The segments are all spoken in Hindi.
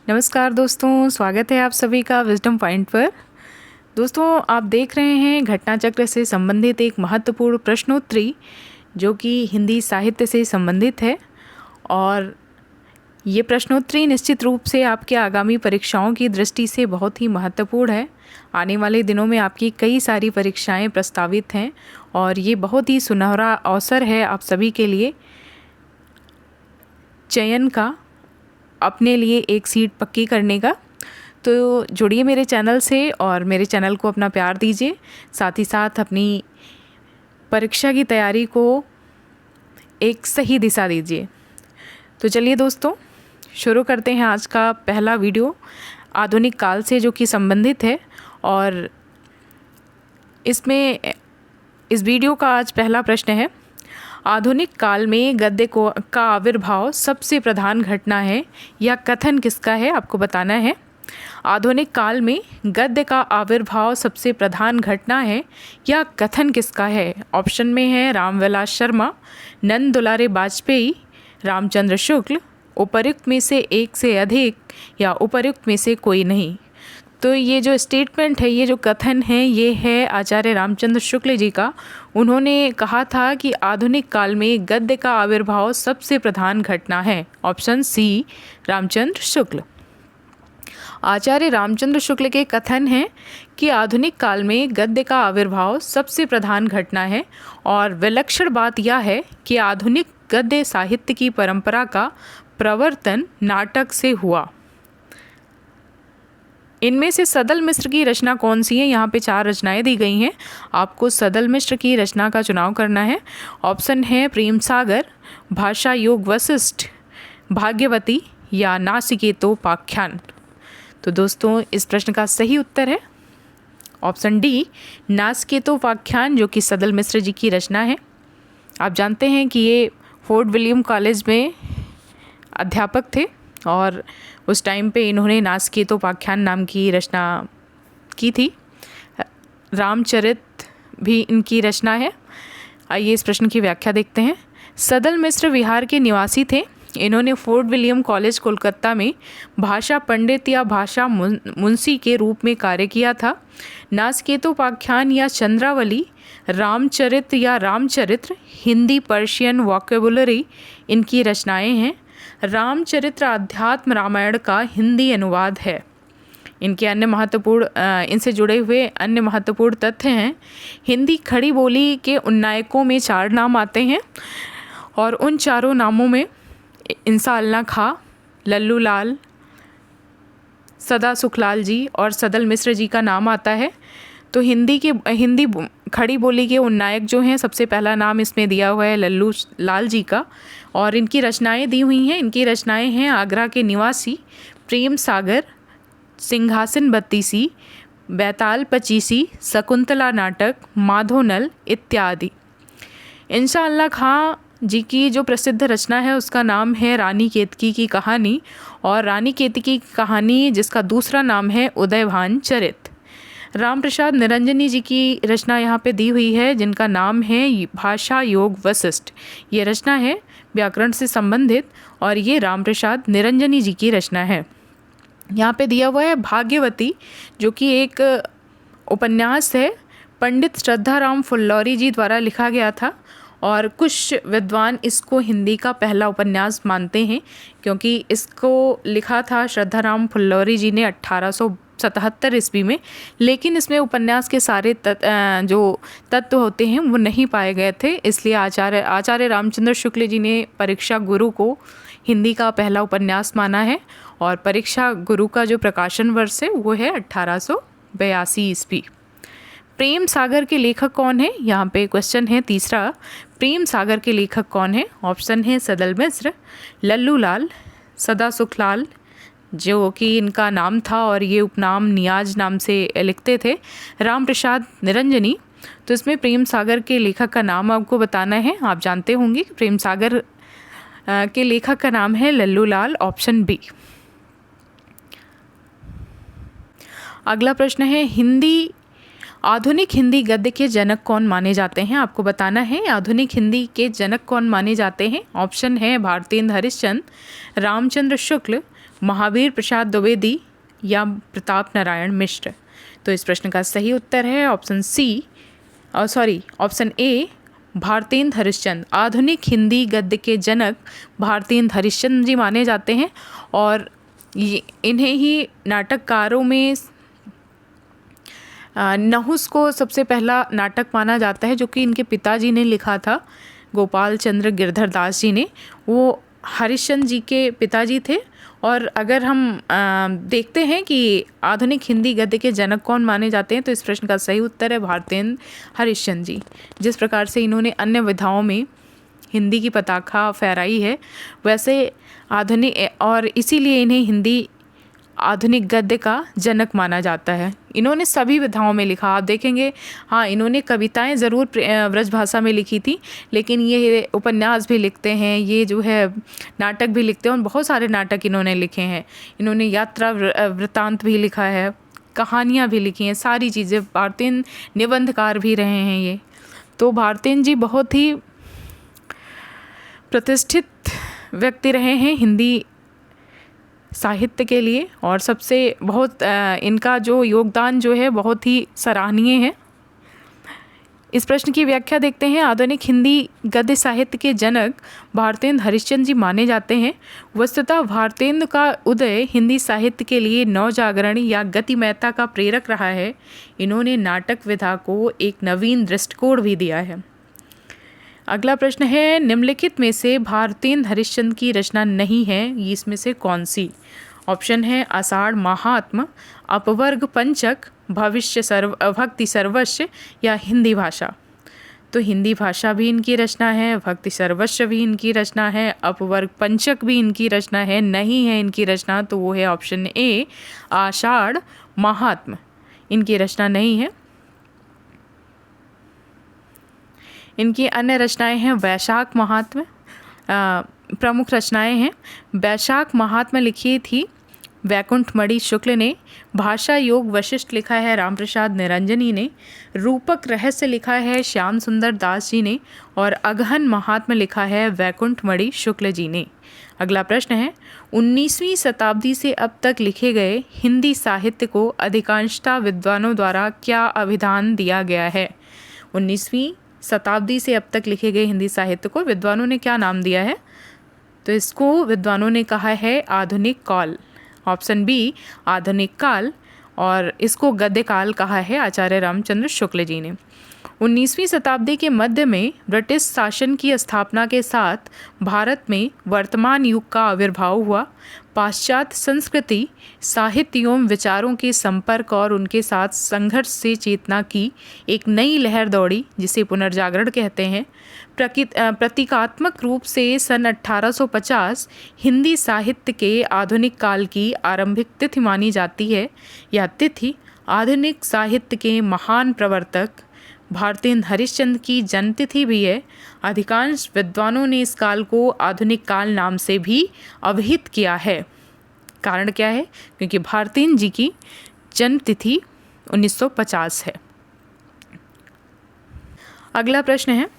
नमस्कार दोस्तों, स्वागत है आप सभी का विजडम पॉइंट पर। दोस्तों, आप देख रहे हैं घटना चक्र से संबंधित एक महत्वपूर्ण प्रश्नोत्तरी जो कि हिंदी साहित्य से संबंधित है। और ये प्रश्नोत्तरी निश्चित रूप से आपके आगामी परीक्षाओं की दृष्टि से बहुत ही महत्वपूर्ण है। आने वाले दिनों में आपकी कई सारी परीक्षाएं प्रस्तावित हैं और ये बहुत ही सुनहरा अवसर है आप सभी के लिए चयन का, अपने लिए एक सीट पक्की करने का। तो जुड़िए मेरे चैनल से और मेरे चैनल को अपना प्यार दीजिए, साथ ही साथ अपनी परीक्षा की तैयारी को एक सही दिशा दीजिए। तो चलिए दोस्तों, शुरू करते हैं आज का पहला वीडियो आधुनिक काल से जो कि संबंधित है। और इसमें इस वीडियो का आज पहला प्रश्न है, आधुनिक काल में गद्य का आविर्भाव सबसे प्रधान घटना है, यह कथन किसका है? आपको बताना है। आधुनिक काल में गद्य का आविर्भाव सबसे प्रधान घटना है, यह कथन किसका है? ऑप्शन में है रामविलास शर्मा, नंद दुलारे वाजपेयी, रामचंद्र शुक्ल, उपर्युक्त में से एक से अधिक या उपर्युक्त में से कोई नहीं। तो ये जो स्टेटमेंट है, ये जो कथन है, ये है आचार्य रामचंद्र शुक्ल जी का। उन्होंने कहा था कि आधुनिक काल में गद्य का आविर्भाव सबसे प्रधान घटना है। Option C, Ramchandra Shukla. आचार्य रामचंद्र शुक्ल के कथन है कि आधुनिक काल में गद्य का आविर्भाव सबसे प्रधान घटना है और विलक्षण बात यह है कि आधुनिक गद्य साहित्य की परंपरा का प्रवर्तन नाटक से हुआ। इनमें से सदल मिश्र की रचना कौन सी है? यहाँ पे 4 रचनाएं दी गई हैं, आपको सदल मिश्र की रचना का चुनाव करना है। ऑप्शन है प्रेम सागर, भाषा योग वशिष्ठ, भाग्यवती या नासिकेतोपाख्यान। तो दोस्तों, इस प्रश्न का सही उत्तर है ऑप्शन डी, नासिकेतोपाख्यान, जो कि सदल मिश्र जी की रचना है। आप जानते हैं कि ये फोर्ट विलियम कॉलेज में अध्यापक थे और उस टाइम पे इन्होंने नासिकेतोपाख्यान नाम की रचना की थी। रामचरित भी इनकी रचना है। आइए इस प्रश्न की व्याख्या देखते हैं। सदल मिश्र बिहार के निवासी थे। इन्होंने फोर्ट विलियम कॉलेज कोलकाता में भाषा पंडित या भाषा मुंशी के रूप में कार्य किया था। नासिकेतोपाख्यान या चंद्रावली, रामचरित या रामचरित्र, हिंदी पर्शियन वोकैबुलरी इनकी रचनाएं हैं। रामचरित्र अध्यात्म रामायण का हिंदी अनुवाद है। इनके अन्य महत्वपूर्ण इनसे जुड़े हुए अन्य महत्वपूर्ण तथ्य हैं। हिंदी खड़ी बोली के उन्नायकों में 4 नाम आते हैं और उन चारों नामों में इंसान खां, लल्लू लाल, सदा सुखलाल जी और सदल मिश्र जी का नाम आता है। तो हिंदी खड़ी बोली के उन्नायक जो हैं, सबसे पहला नाम इसमें दिया हुआ है लल्लू लाल जी का। और इनकी रचनाएं दी हुई हैं। इनकी रचनाएं हैं आगरा के निवासी, प्रेम सागर, सिंहासन बत्तीसी, बैताल पचीसी, शकुंतला नाटक, माधोनल इत्यादि। इंशाअल्लाह खां जी की जो प्रसिद्ध रचना है उसका नाम है रानी केतकी की कहानी। और रानी केतकी की कहानी जिसका दूसरा नाम है उदयभान चरित। राम प्रसाद निरंजनी जी की रचना यहाँ पे दी हुई है जिनका नाम है भाषा योग वशिष्ठ। ये रचना है व्याकरण से संबंधित और ये राम प्रसाद निरंजनी जी की रचना है। यहाँ पे दिया हुआ है भाग्यवती, जो कि एक उपन्यास है, पंडित श्रद्धाराम फुल्लौरी जी द्वारा लिखा गया था। और कुछ विद्वान इसको हिंदी का पहला उपन्यास मानते हैं क्योंकि इसको लिखा था श्रद्धाराम फुल्लौरी जी ने 1877 ईस्वी में। लेकिन इसमें उपन्यास के सारे जो तत्व होते हैं वो नहीं पाए गए थे, इसलिए आचार्य रामचंद्र शुक्ल जी ने परीक्षा गुरु को हिंदी का पहला उपन्यास माना है। और परीक्षा गुरु का जो प्रकाशन वर्ष है वो है 1882 ईस्वी। प्रेम सागर के लेखक कौन है? यहाँ पे क्वेश्चन है तीसरा, प्रेम सागर के लेखक कौन है? ऑप्शन है सदल मिश्र, लल्लू लाल, सदा सुखलाल, जो कि इनका नाम था और ये उपनाम नियाज नाम से लिखते थे, राम प्रसाद निरंजनी। तो इसमें प्रेम सागर के लेखक का नाम आपको बताना है। आप जानते होंगे कि प्रेम सागर के लेखक का नाम है लल्लू लाल। Option B. अगला प्रश्न है, आधुनिक हिंदी गद्य के जनक कौन माने जाते हैं? आपको बताना है आधुनिक हिंदी के जनक कौन माने जाते हैं। ऑप्शन है भारतेंद्र हरिश्चंद्र, रामचंद्र शुक्ल, महावीर प्रसाद द्विवेदी या प्रताप नारायण मिश्र? तो इस प्रश्न का सही उत्तर है ऑप्शन ए भारतेंद्र हरिश्चंद्र। आधुनिक हिंदी गद्य के जनक भारतेंद्र हरिश्चंद्र जी माने जाते हैं और इन्हें ही नाटककारों में नहुस को सबसे पहला नाटक माना जाता है, जो कि इनके पिताजी ने लिखा था, गोपाल चंद्र गिरधर दास जी ने। वो हरिश्चंद्र जी के पिताजी थे। और अगर हम देखते हैं कि आधुनिक हिंदी गद्य के जनक कौन माने जाते हैं, तो इस प्रश्न का सही उत्तर है भारतेंद्र हरिश्चंद्र जी। जिस प्रकार से इन्होंने अन्य विधाओं में हिंदी की पताका फहराई है, वैसे आधुनिक, और इसीलिए इन्हें हिंदी आधुनिक गद्य का जनक माना जाता है। इन्होंने सभी विधाओं में लिखा, आप देखेंगे। हाँ, इन्होंने कविताएं ज़रूर ब्रज भाषा में लिखी थी, लेकिन ये उपन्यास भी लिखते हैं, ये जो है नाटक भी लिखते हैं, और बहुत सारे नाटक इन्होंने लिखे हैं। इन्होंने यात्रा वृत्तांत भी लिखा है, कहानियाँ भी लिखी हैं, सारी चीज़ें। भारतेंद्र निबंधकार भी रहे हैं ये। तो भारतेंद्र जी बहुत ही प्रतिष्ठित व्यक्ति रहे हैं हिंदी साहित्य के लिए, और सबसे बहुत इनका जो योगदान जो है बहुत ही सराहनीय है। इस प्रश्न की व्याख्या देखते हैं। आधुनिक हिंदी गद्य साहित्य के जनक भारतेंद्र हरिश्चंद्र जी माने जाते हैं। वस्तुतः भारतेंद्र का उदय हिंदी साहित्य के लिए नवजागरण या गतिमयता का प्रेरक रहा है। इन्होंने नाटक विधा को एक नवीन दृष्टिकोण भी दिया है। अगला प्रश्न है, निम्नलिखित में से भारतेंद्र हरिश्चंद्र की रचना नहीं है, इसमें से कौन सी? ऑप्शन है आषाढ़ महात्म, अपवर्ग पंचक, भक्ति सर्वस्व या हिंदी भाषा। तो हिंदी भाषा भी इनकी रचना है, भक्ति सर्वस्व भी इनकी रचना है, अपवर्ग पंचक भी इनकी रचना है। नहीं है इनकी रचना, तो वो है ऑप्शन ए आषाढ़ महात्म। इनकी रचना नहीं है। इनकी अन्य रचनाएं हैं वैशाख महात्म, प्रमुख रचनाएं हैं। वैशाख महात्म लिखी थी वैकुंठमणि शुक्ल ने। भाषा योग वशिष्ठ लिखा है रामप्रसाद निरंजनी ने। रूपक रहस्य लिखा है श्याम सुंदर दास जी ने। और अगहन महात्म लिखा है वैकुंठमणि शुक्ल जी ने। अगला प्रश्न है, 19वीं शताब्दी से अब तक लिखे गए हिंदी साहित्य को अधिकांशतः विद्वानों द्वारा क्या अभिधान दिया गया है? 19वीं शताब्दी से अब तक लिखे गए हिंदी साहित्य को विद्वानों ने क्या नाम दिया है? तो इसको विद्वानों ने कहा है आधुनिक काल। ऑप्शन बी आधुनिक काल। और इसको गद्य काल कहा है आचार्य रामचंद्र शुक्ल जी ने। 19वीं शताब्दी के मध्य में ब्रिटिश शासन की स्थापना के साथ भारत में वर्तमान युग का आविर्भाव हुआ। पाश्चात्य संस्कृति, साहित्य एवं विचारों के संपर्क और उनके साथ संघर्ष से चेतना की एक नई लहर दौड़ी, जिसे पुनर्जागरण कहते हैं। प्रतीकात्मक रूप से सन 1850 हिंदी साहित्य के आधुनिक काल की आरंभिक तिथि मानी जाती है। यह तिथि आधुनिक साहित्य के महान प्रवर्तक भारतेंद्र हरिश्चंद्र की जन्मतिथि भी है। अधिकांश विद्वानों ने इस काल को आधुनिक काल नाम से भी अभिहित किया है। कारण क्या है? क्योंकि भारतेंद्र जी की जन्मतिथि 1950 है। अगला प्रश्न है,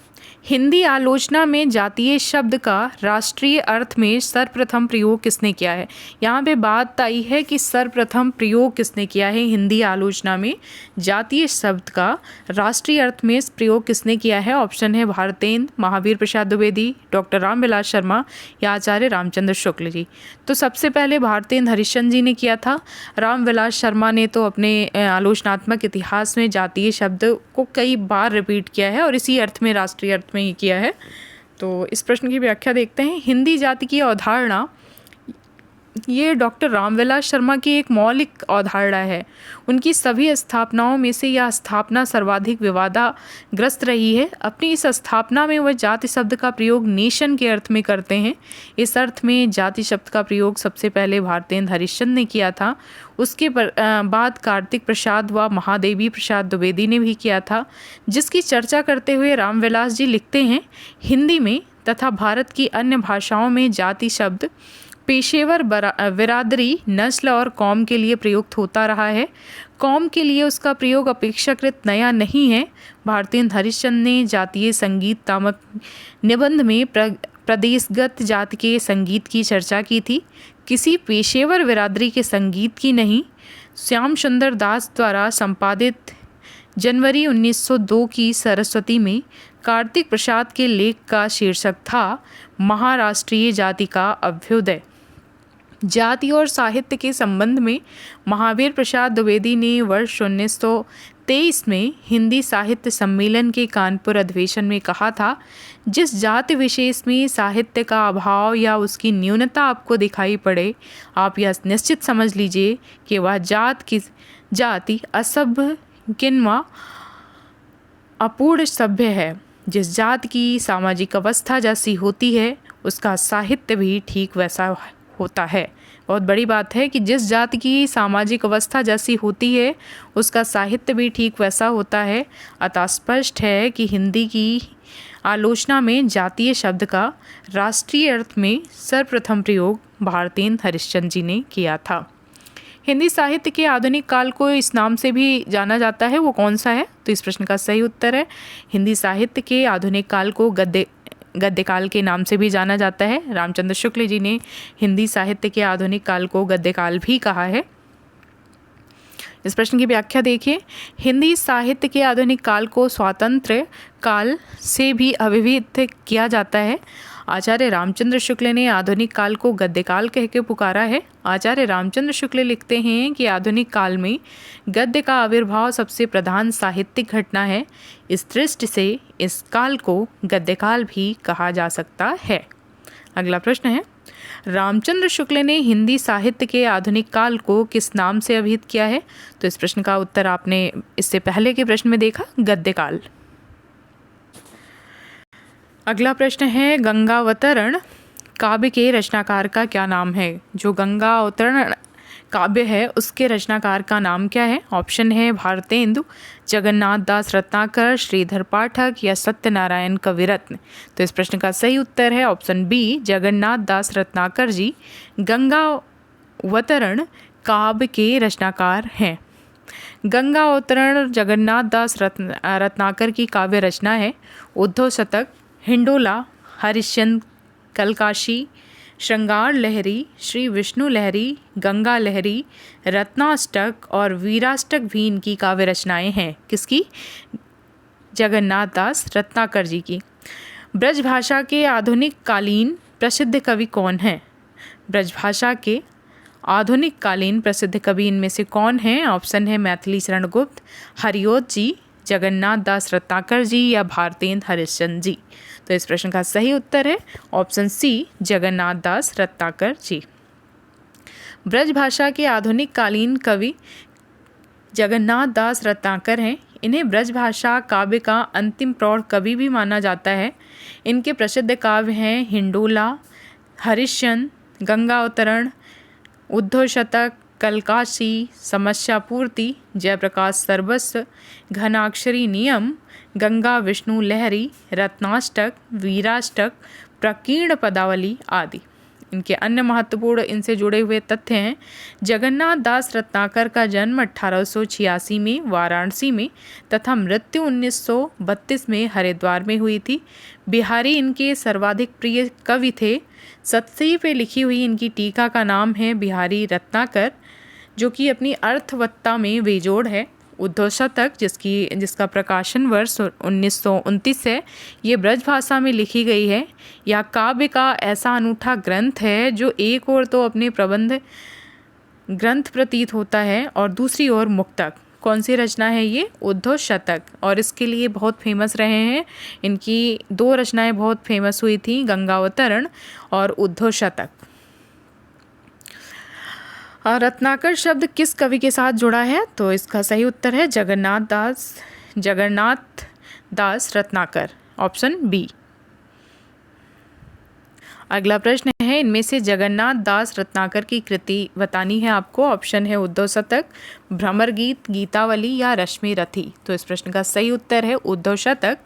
हिंदी आलोचना में जातीय शब्द का राष्ट्रीय अर्थ में सर्वप्रथम प्रयोग किसने किया है? यहाँ पे बात आई है कि सर्वप्रथम प्रयोग किसने किया है हिंदी आलोचना में जातीय शब्द का राष्ट्रीय अर्थ में प्रयोग किसने किया है? ऑप्शन है भारतेंद्र, महावीर प्रसाद द्विवेदी, डॉक्टर रामविलास शर्मा या आचार्य रामचंद्र शुक्ल जी। तो सबसे पहले भारतेंद्र हरिश्चंद्र जी ने किया था। रामविलास शर्मा ने तो अपने आलोचनात्मक इतिहास में जातीय शब्द को कई बार रिपीट किया है और इसी अर्थ में, राष्ट्रीय अर्थ में ही किया है। तो इस प्रश्न की व्याख्या देखते हैं। हिंदी जाति की अवधारणा, ये डॉक्टर रामविलास शर्मा की एक मौलिक अवधारणा है। उनकी सभी स्थापनाओं में से यह स्थापना सर्वाधिक विवादाग्रस्त रही है। अपनी इस स्थापना में वह जाति शब्द का प्रयोग नेशन के अर्थ में करते हैं। इस अर्थ में जाति शब्द का प्रयोग सबसे पहले भारतेंद्र हरिश्चंद्र ने किया था। उसके बाद कार्तिक प्रसाद व महादेवी प्रसाद द्विवेदी ने भी किया था, जिसकी चर्चा करते हुए रामविलास जी लिखते हैं, हिंदी में तथा भारत की अन्य भाषाओं में जाति शब्द पेशेवर बिरादरी, नस्ल और कौम के लिए प्रयुक्त होता रहा है। कौम के लिए उसका प्रयोग अपेक्षाकृत नया नहीं है। भारतेंद्र हरिश्चंद्र ने जातीय संगीत नामक निबंध में प्रदेशगत जाति के संगीत की चर्चा की थी। किसी पेशेवर बिरादरी के संगीत की नहीं। श्याम सुंदर दास द्वारा संपादित जनवरी 1902 की सरस्वती में कार्तिक प्रसाद के लेख का शीर्षक था महाराष्ट्रीय जाति का अभ्युदय। जाति और साहित्य के संबंध में महावीर प्रसाद द्विवेदी ने वर्ष 1923 में हिंदी साहित्य सम्मेलन के कानपुर अधिवेशन में कहा था, जिस जाति विशेष में साहित्य का अभाव या उसकी न्यूनता आपको दिखाई पड़े, आप यह निश्चित समझ लीजिए कि वह जाति असभ्य किंवा अपूर्ण सभ्य है। जिस जाति की सामाजिक अवस्था जैसी होती है, उसका साहित्य भी ठीक वैसा होता है। बहुत बड़ी बात है कि जिस जाति की सामाजिक अवस्था जैसी होती है, उसका साहित्य भी ठीक वैसा होता है। अतः स्पष्ट है कि हिंदी की आलोचना में जातीय शब्द का राष्ट्रीय अर्थ में सर्वप्रथम प्रयोग भारतेंदु हरिश्चंद्र जी ने किया था। हिंदी साहित्य के आधुनिक काल को इस नाम से भी जाना जाता है, वो कौन सा है? तो इस प्रश्न का सही उत्तर है, हिंदी साहित्य के आधुनिक काल को गद्य काल के नाम से भी जाना जाता है। रामचंद्र शुक्ल जी ने हिंदी साहित्य के आधुनिक काल को गद्य काल भी कहा है। इस प्रश्न की व्याख्या देखिए। हिंदी साहित्य के आधुनिक काल को स्वातंत्र्य काल से भी अभिहित किया जाता है। आचार्य रामचंद्र शुक्ल ने आधुनिक काल को गद्य काल कह के पुकारा है। आचार्य रामचंद्र शुक्ल लिखते हैं कि आधुनिक काल में गद्य का आविर्भाव सबसे प्रधान साहित्यिक घटना है। इस दृष्टि से इस काल को गद्य काल भी कहा जा सकता है। अगला प्रश्न है, रामचंद्र शुक्ल ने हिंदी साहित्य के आधुनिक काल को किस नाम से अभिहित किया है? तो इस प्रश्न का उत्तर आपने इससे पहले के प्रश्न में देखा, गद्य काल। अगला प्रश्न है, गंगावतरण काव्य के रचनाकार का क्या नाम है? जो गंगावतरण काव्य है उसके रचनाकार का नाम क्या है? ऑप्शन है भारतेंदु, जगन्नाथ दास रत्नाकर, श्रीधर पाठक या सत्यनारायण कविरत्न। तो इस प्रश्न का सही उत्तर है ऑप्शन बी, जगन्नाथ दास रत्नाकर जी गंगावतरण काव्य के रचनाकार हैं। गंगावतरण जगन्नाथ दास रत्नाकर की काव्य रचना है। उद्धव शतक, हिंडोला, हरिश्चंद्र, कलकाशी, श्रृंगार लहरी, श्री विष्णु लहरी, गंगा लहरी, रत्नाष्टक और वीराष्टक भी इनकी काव्य रचनाएं हैं। किसकी? जगन्नाथ दास रत्नाकर जी की। ब्रजभाषा के आधुनिक कालीन प्रसिद्ध कवि कौन हैं? ब्रजभाषा के आधुनिक कालीन प्रसिद्ध कवि इनमें से कौन हैं? ऑप्शन है मैथिली शरण गुप्त, हरिओत जी, जगन्नाथ दास रत्नाकर जी या भारतेंदु हरिश्चंद्र जी। तो इस प्रश्न का सही उत्तर है ऑप्शन सी, जगन्नाथ दास रत्नाकर जी। ब्रजभाषा के आधुनिक कालीन कवि जगन्नाथ दास रत्नाकर हैं। इन्हें ब्रजभाषा काव्य का अंतिम प्रौढ़ कवि भी माना जाता है। इनके प्रसिद्ध काव्य हैं हिंडोला, हरिश्चंद्र, गंगावतरण, उद्धव शतक, कलकाशी, समस्या पूर्ति, जयप्रकाश सर्वस्व, घनाक्षरी नियम, गंगा विष्णु लहरी, रत्नाष्टक, वीराष्टक, प्रकीर्ण पदावली आदि। इनके अन्य महत्वपूर्ण इनसे जुड़े हुए तथ्य हैं। जगन्नाथ दास रत्नाकर का जन्म 1886 में वाराणसी में तथा मृत्यु 1932 में हरिद्वार में हुई थी। बिहारी इनके सर्वाधिक प्रिय कवि थे। सतसई पे लिखी हुई इनकी टीका का नाम है बिहारी रत्नाकर, जो कि अपनी अर्थवत्ता में बेजोड़ है। उद्धव शतक जिसका प्रकाशन वर्ष 1929 है, ये ब्रजभाषा में लिखी गई है। यह काव्य का ऐसा अनूठा ग्रंथ है जो एक ओर तो अपने प्रबंध ग्रंथ प्रतीत होता है और दूसरी ओर मुक्तक। कौन सी रचना है ये? उद्धव शतक। और इसके लिए बहुत फेमस रहे हैं। इनकी दो रचनाएं बहुत फेमस हुई थी, गंगावतरण और उद्धव शतक। रत्नाकर शब्द किस कवि के साथ जुड़ा है? तो इसका सही उत्तर है जगन्नाथ दास रत्नाकर, ऑप्शन बी। अगला प्रश्न है, इनमें से जगन्नाथ दास रत्नाकर की कृति बतानी है आपको। ऑप्शन है उद्धव शतक, भ्रमर गीत, गीतावली या रश्मि रथी। तो इस प्रश्न का सही उत्तर है उद्धव शतक,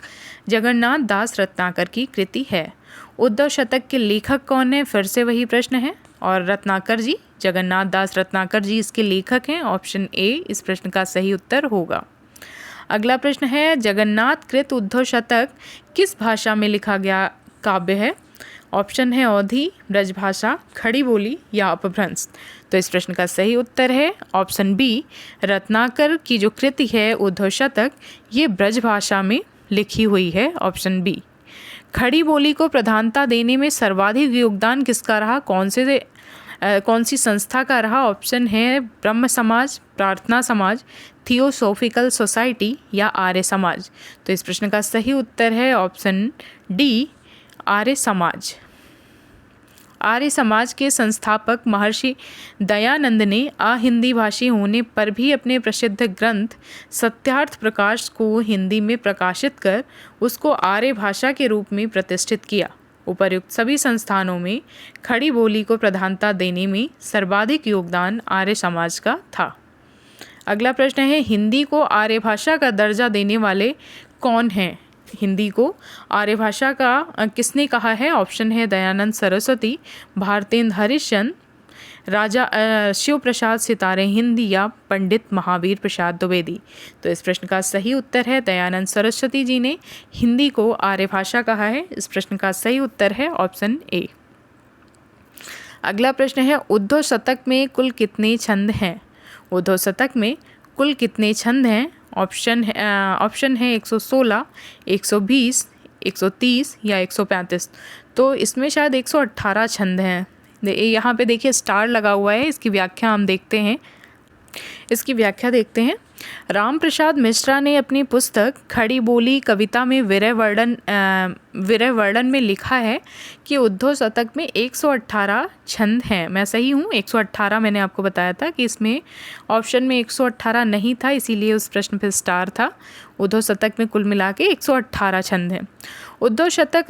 जगन्नाथ दास रत्नाकर की कृति है। उद्धव शतक के लेखक कौन है? फिर से वही प्रश्न है। और रत्नाकर जी, जगन्नाथ दास रत्नाकर जी इसके लेखक हैं। ऑप्शन ए इस प्रश्न का सही उत्तर होगा। अगला प्रश्न है, जगन्नाथ कृत उद्धव शतक किस भाषा में लिखा गया काव्य है? ऑप्शन है अवधी, ब्रजभाषा, खड़ी बोली या अपभ्रंश। तो इस प्रश्न का सही उत्तर है ऑप्शन बी, रत्नाकर की जो कृति है उद्धव शतक, ये ब्रजभाषा में लिखी हुई है, ऑप्शन बी। खड़ी बोली को प्रधानता देने में सर्वाधिक योगदान किसका रहा, कौन सी संस्था का रहा? ऑप्शन है ब्रह्म समाज, प्रार्थना समाज, थियोसॉफिकल सोसाइटी या आर्य समाज। तो इस प्रश्न का सही उत्तर है ऑप्शन डी, आर्य समाज। आर्य समाज के संस्थापक महर्षि दयानंद ने अहिंदी भाषी होने पर भी अपने प्रसिद्ध ग्रंथ सत्यार्थ प्रकाश को हिंदी में प्रकाशित कर उसको आर्य भाषा के रूप में प्रतिष्ठित किया। उपर्युक्त सभी संस्थानों में खड़ी बोली को प्रधानता देने में सर्वाधिक योगदान आर्य समाज का था। अगला प्रश्न है, हिंदी को आर्य भाषा का दर्जा देने वाले कौन हैं? हिंदी को आर्य भाषा का किसने कहा है? ऑप्शन है दयानंद सरस्वती, भारतेंद्र हरिश्चंद्र, राजा शिव प्रसाद सितारे हिंदी या पंडित महावीर प्रसाद द्विवेदी। तो इस प्रश्न का सही उत्तर है दयानंद सरस्वती जी ने हिंदी को आर्य भाषा कहा है। इस प्रश्न का सही उत्तर है ऑप्शन ए। अगला प्रश्न है, उद्धव शतक में कुल कितने छंद हैं? उद्धव शतक में कुल कितने छंद हैं? ऑप्शन है 116, 120, 130 या 135। तो इसमें शायद 118 छंद हैं। यहाँ पे देखिए स्टार लगा हुआ है, इसकी व्याख्या हम देखते हैं। राम प्रसाद मिश्रा ने अपनी पुस्तक खड़ी बोली कविता में विरह वर्णन में लिखा है कि उद्धव शतक में 118 छंद हैं। मैं सही हूँ? 118 मैंने आपको बताया था कि इसमें ऑप्शन में 118 नहीं था, इसीलिए उस प्रश्न पे स्टार था। उद्धव शतक में कुल मिला के 118 छंद हैं। उद्धव शतक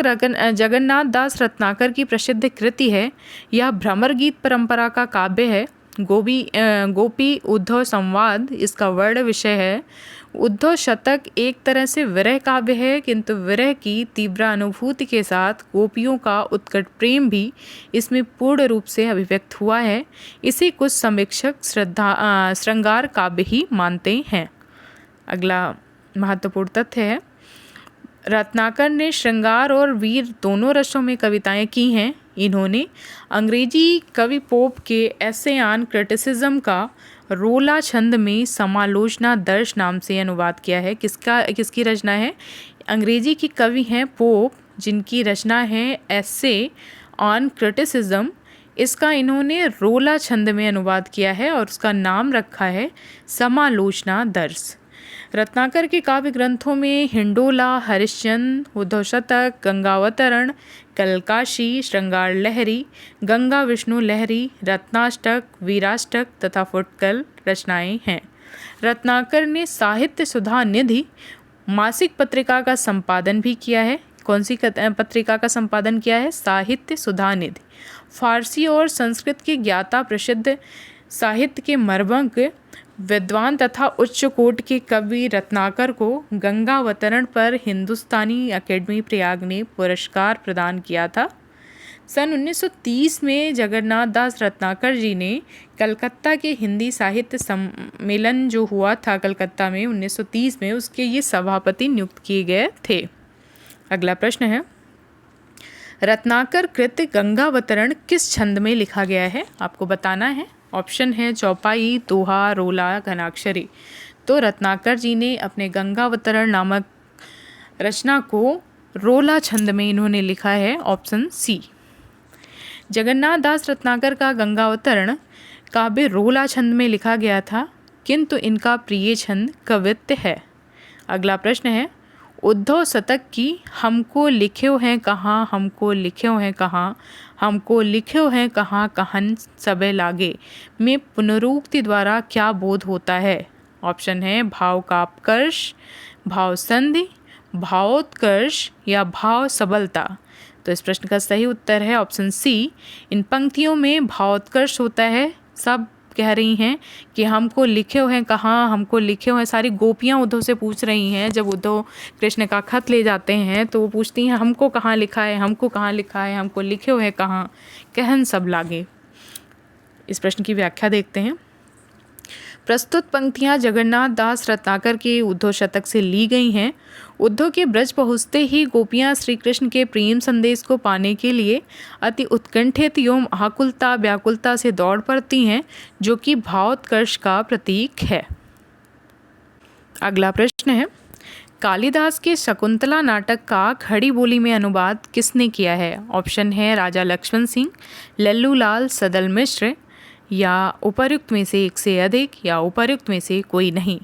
जगन्नाथ दास रत्नाकर की प्रसिद्ध कृति है। यह भ्रमर गीत परंपरा का काव्य है। गोपी उद्धव संवाद इसका वर्ण विषय है। उद्धव शतक एक तरह से विरह काव्य है, किंतु विरह की तीव्र अनुभूति के साथ गोपियों का उत्कट प्रेम भी इसमें पूर्ण रूप से अभिव्यक्त हुआ है। इसे कुछ समीक्षक श्रृंगार काव्य ही मानते हैं। अगला महत्वपूर्ण तथ्य है, रत्नाकर ने श्रृंगार और वीर दोनों रसों में कविताएं की हैं। इन्होंने अंग्रेजी कवि पोप के एसे ऑन क्रिटिसिज्म का रोला छंद में समालोचना दर्श नाम से अनुवाद किया है। किसकी रचना है? अंग्रेजी की कवि हैं पोप, जिनकी रचना है एसे ऑन क्रिटिसिज्म। इसका इन्होंने रोला छंद में अनुवाद किया है और उसका नाम रखा है समालोचना दर्श। रत्नाकर के काव्य ग्रंथों में हिंडोला, हरिश्चंद्र, उद्धव शतक, गंगावतरण, कलकाशी, श्रृंगार लहरी, गंगा विष्णु लहरी, रत्नाष्टक, वीराष्टक तथा फुटकल रचनाएं हैं। रत्नाकर ने साहित्य सुधा निधि मासिक पत्रिका का संपादन भी किया है। कौन सी पत्रिका का संपादन किया है? साहित्य सुधा निधि। फारसी और संस्कृत के ज्ञाता प्रसिद्ध साहित्य के मर्मज्ञ विद्वान तथा उच्च कोटि के कवि रत्नाकर को गंगावतरण पर हिंदुस्तानी अकेडमी प्रयाग ने पुरस्कार प्रदान किया था। सन 1930 में जगन्नाथ दास रत्नाकर जी ने कलकत्ता के हिंदी साहित्य सम्मेलन जो हुआ था कलकत्ता में 1930 में, उसके ये सभापति नियुक्त किए गए थे। अगला प्रश्न है, रत्नाकर कृत गंगावतरण किस छंद में लिखा गया है? आपको बताना है। ऑप्शन है चौपाई, दोहा, रोला, घनाक्षरी। तो रत्नाकर जी ने अपने गंगावतरण नामक रचना को रोला छंद में इन्होंने लिखा है, ऑप्शन सी। जगन्नाथ दास रत्नाकर का गंगावतरण काव्य रोला छंद में लिखा गया था, किंतु इनका प्रिय छंद कवित्व है। अगला प्रश्न है, उद्धव शतक की हमको लिख्यो हैं कहाँ, हमको लिख्यो हैं कहाँ, हमको लिख्यो हैं कहाँ कहन सबे लागे में पुनरुक्ति द्वारा क्या बोध होता है? ऑप्शन है भाव का अपकर्ष, भाव संधि, भावोत्कर्ष या भाव सबलता। तो इस प्रश्न का सही उत्तर है ऑप्शन सी। इन पंक्तियों में भावोत्कर्ष होता है। सब कह रही हैं कि हमको लिखे हैं कहाँ, हमको लिखे हैं। सारी गोपियाँ उद्धव से पूछ रही हैं। जब उद्धव कृष्ण का खत ले जाते हैं तो वो पूछती हैं हमको कहाँ लिखा है, हमको कहाँ लिखा है, हमको लिखे हैं कहाँ कहन सब लागे। इस प्रश्न की व्याख्या देखते हैं। प्रस्तुत पंक्तियाँ जगन्नाथ दास रत्नाकर के उद्धव शतक से ली गई हैं। उद्धव के ब्रज पहुँचते ही गोपियाँ श्री कृष्ण के प्रेम संदेश को पाने के लिए अति उत्कंठित एवं आकुलता व्याकुलता से दौड़ पड़ती हैं, जो कि भावोत्कर्ष का प्रतीक है। अगला प्रश्न है, कालिदास के शकुंतला नाटक का खड़ी बोली में अनुवाद किसने किया है? ऑप्शन है राजा लक्ष्मण सिंह, लल्लू लाल, सदल मिश्र, या उपर्युक्त में से एक से अधिक, या उपर्युक्त में से कोई नहीं।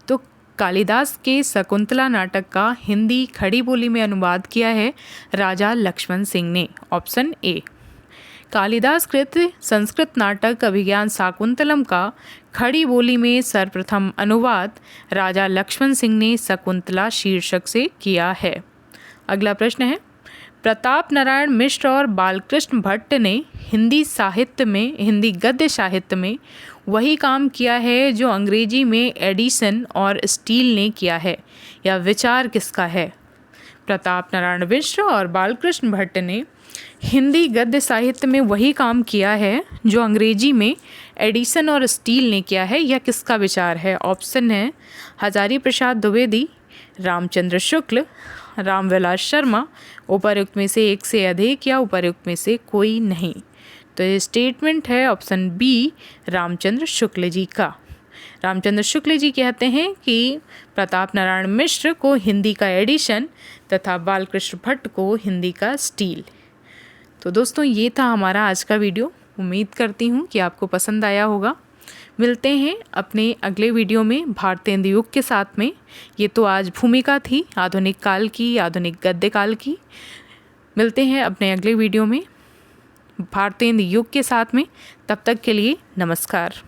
तो कालिदास के शकुंतला नाटक का हिंदी खड़ी बोली में अनुवाद किया है राजा लक्ष्मण सिंह ने। Option A. कालिदास कृत संस्कृत नाटक अभिज्ञान शाकुंतलम का खड़ी बोली में सर्वप्रथम अनुवाद राजा लक्ष्मण सिंह ने शकुंतला शीर्षक से किया है। अगला प्रश्न है, प्रताप नारायण मिश्र और बालकृष्ण भट्ट ने हिंदी गद्य साहित्य में वही काम किया है जो अंग्रेजी में एडिसन और स्टील ने किया है, या विचार किसका है? प्रताप नारायण मिश्र और बालकृष्ण भट्ट ने हिंदी गद्य साहित्य में वही काम किया है जो अंग्रेजी में एडिसन और स्टील ने किया है, यह किसका विचार है? ऑप्शन है हजारी प्रसाद द्विवेदी, रामचंद्र शुक्ल, रामविलास शर्मा, उपर्युक्त में से एक से अधिक, या उपर्युक्त में से कोई नहीं। तो ये स्टेटमेंट है ऑप्शन बी, रामचंद्र शुक्ल जी का। रामचंद्र शुक्ल जी कहते हैं कि प्रताप नारायण मिश्र को हिंदी का एडिशन तथा बालकृष्ण भट्ट को हिंदी का स्टील। तो दोस्तों, ये था हमारा आज का वीडियो। उम्मीद करती हूँ कि आपको पसंद आया होगा। मिलते हैं अपने अगले वीडियो में भारतेंदु युग के साथ में। ये तो आज भूमिका थी आधुनिक काल की, आधुनिक गद्य काल की। मिलते हैं अपने अगले वीडियो में भारतेंदु युग के साथ में। तब तक के लिए नमस्कार।